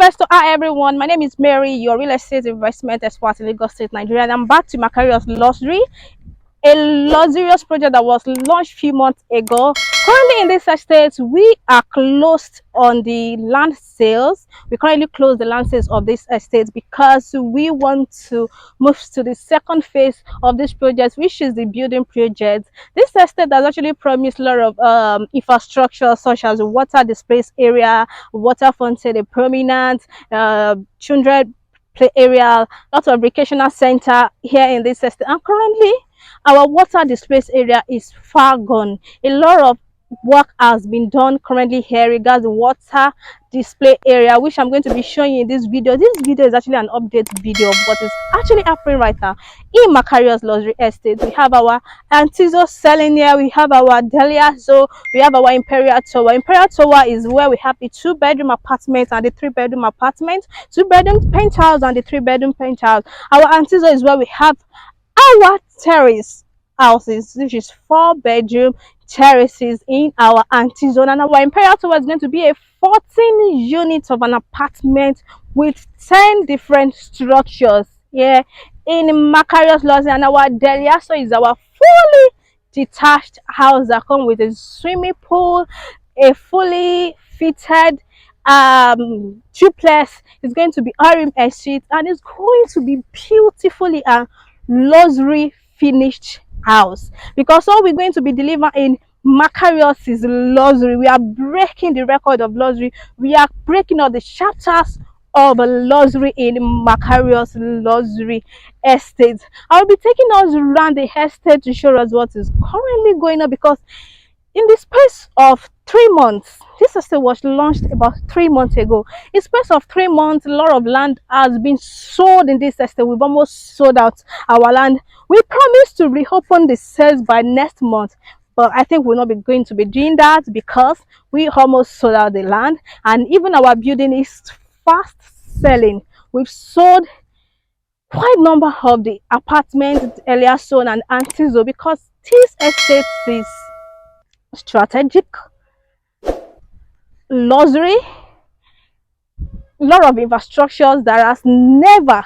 investor. Hi everyone, my name is Mary, your real estate investment expert in Lagos State, Nigeria, and I'm back to Makarios luxury, a luxurious project that was launched a few months ago. Currently in this estate, we are closed on the land sales. We currently close the land sales of this estate because we want to move to the second phase of this project, which is the building project. This estate has actually promised a lot of infrastructure such as water displays area, water fountain, a prominent children play area, lots of recreational center here in this estate. And currently our water displays area is far gone. A lot of work has been done currently here regarding the water display area, which I'm going to be showing you in this video. This video is actually an update video of what is actually happening right now in Makarios luxury estate. We have our Antizo selling here, we have our Delia, so we have our Imperial Tower. Imperial Tower is where we have the 2-bedroom apartment and the 3-bedroom apartment, 2-bedroom penthouse and the 3-bedroom penthouse. Our Antizo is where we have our terrace houses, which is 4-bedroom terraces in our anti-zone, and our Imperial Tower is going to be a 14 units of an apartment with 10 different structures here in Makarios luxury. And our Deliaso is our fully detached house that comes with a swimming pool, a fully fitted duplex. It's going to be RM estate, and it's going to be beautifully and luxury finished house, because all we're going to be delivering in Makarios is luxury. We are breaking the record of luxury. We are breaking all the chapters of luxury in Makarios luxury estate. I'll be taking us around the estate to show us what is currently going on, because in the space of 3 months, this estate was launched about 3 months ago. In the space of 3 months, a lot of land has been sold in this estate. We've almost sold out our land. We promised to reopen the sales by next month, but I think we're not going to be doing that because we almost sold out the land, and even our building is fast selling. We've sold quite a number of the apartments earlier sold and Antizo, because this estate is strategic, luxury, a lot of infrastructures that has never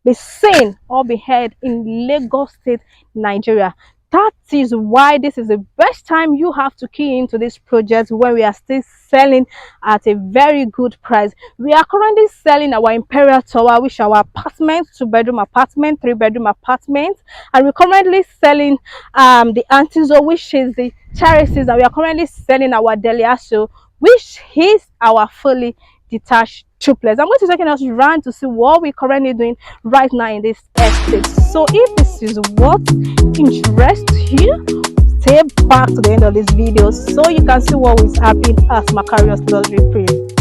been seen or be heard in Lagos State, Nigeria. That is why this is the best time you have to key into this project when we are still selling at a very good price. We are currently selling our Imperial Tower, which is our apartment, 2-bedroom apartment, 3-bedroom apartment, and we're currently selling the Antizo, which is the terraces, and we are currently selling our Deliaso, which is our fully detached duplex. I'm going to take us around to see what we're currently doing right now in this estate. So if this is what interests you, stay back to the end of this video so you can see what is happening as Makarios luxury place.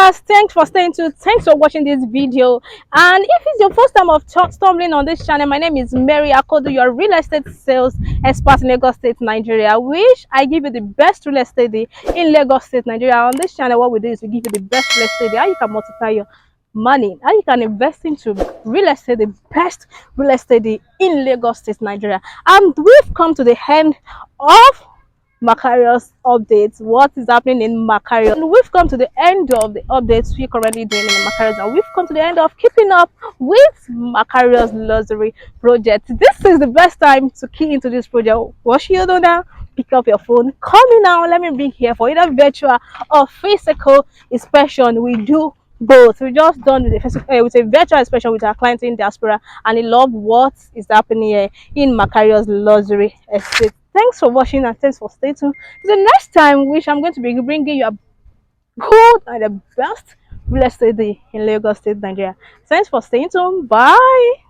viewers, thanks for staying tuned. Thanks for watching this video. And if it's your first time of stumbling on this channel, my name is Mary Akodo, your real estate sales expert in Lagos State, Nigeria. Which I give you the best real estate deal in Lagos State, Nigeria. On this channel, what we do is we give you the best real estate deal, how you can multiply your money, how you can invest into real estate, the best real estate deal in Lagos State, Nigeria. And we've come to the end of Makarios updates. What is happening in Makarios? And we've come to the end of the updates we're currently doing in Makarios, and we've come to the end of keeping up with Makarios luxury project. This is the best time to key into this project. What should you do now? Pick up your phone, call me now. Let me be here for either virtual or physical inspection. We do both. We just done with a virtual inspection with our clients in diaspora, and they love what is happening here in Makarios luxury estate. Thanks for watching and thanks for staying tuned. The next time, which I'm going to be bringing you a good and the best real estate day in Lagos State, Nigeria. Thanks for staying tuned. Bye.